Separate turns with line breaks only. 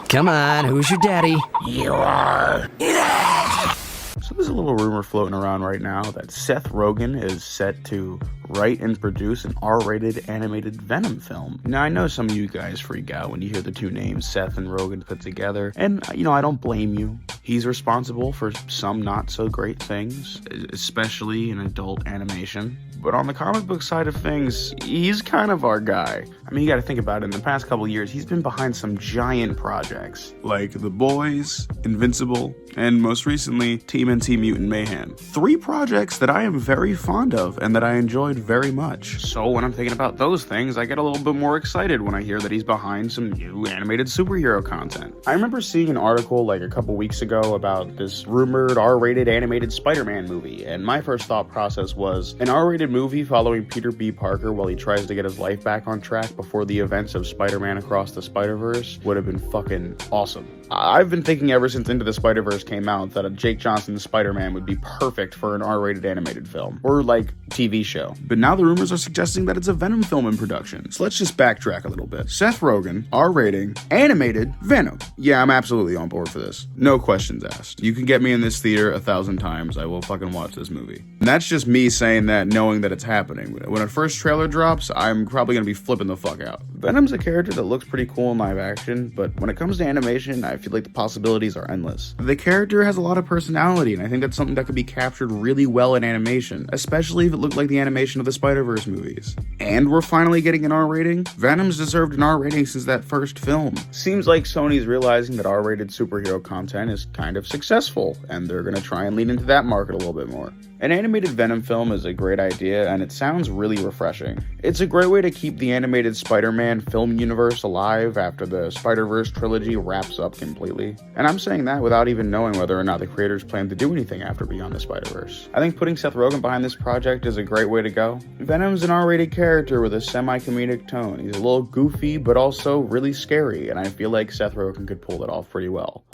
Come on, who's your daddy?
You are. So there's a little rumor floating around right now that Seth Rogen is set to write and produce an R-rated animated Venom film. Now, I know some of you guys freak out when you hear the two names Seth and Rogen put together, and, I don't blame you. He's responsible for some not-so-great things, especially in adult animation. But on the comic book side of things, he's kind of our guy. I mean, you gotta think about it. In the past couple years, he's been behind some giant projects, like The Boys, Invincible, and most recently, TMNT Mutant Mayhem. 3 projects that I am very fond of and that I enjoyed very much. So when I'm thinking about those things, I get a little bit more excited when I hear that he's behind some new animated superhero content. I remember seeing an article like a couple weeks ago about this rumored R-rated animated Spider-Man movie, and my first thought process was an R-rated movie following Peter B. Parker while he tries to get his life back on track before the events of Spider-Man Across the Spider-Verse would have been fucking awesome. I've been thinking ever since Into the Spider-Verse came out that a Jake Johnson's Spider-Man would be perfect for an R-rated animated film, or like TV show. But now the rumors are suggesting that it's a Venom film in production. So let's just backtrack a little bit. Seth Rogen, R-rating, animated Venom. Yeah, I'm absolutely on board for this. No questions asked. You can get me in this theater 1,000 times. I will fucking watch this movie. And that's just me saying that knowing that it's happening. When a first trailer drops, I'm probably gonna be flipping the fuck out. Venom's a character that looks pretty cool in live action, but when it comes to animation, I feel like the possibilities are endless. The character has a lot of personality, and I think that's something that could be captured really well in animation, especially if it looked like the animation of the Spider-Verse movies. And we're finally getting an R rating? Venom's deserved an R rating since that first film. Seems like Sony's realizing that R-rated superhero content is kind of successful, and they're gonna try and lean into that market a little bit more. An animated Venom film is a great idea, and it sounds really refreshing. It's a great way to keep the animated Spider-Man film universe alive after the Spider-Verse trilogy wraps up completely. And I'm saying that without even knowing whether or not the creators plan to do anything after Beyond the Spider-Verse. I think putting Seth Rogen behind this project is a great way to go. Venom's an R-rated character with a semi-comedic tone. He's a little goofy, but also really scary, and I feel like Seth Rogen could pull it off pretty well.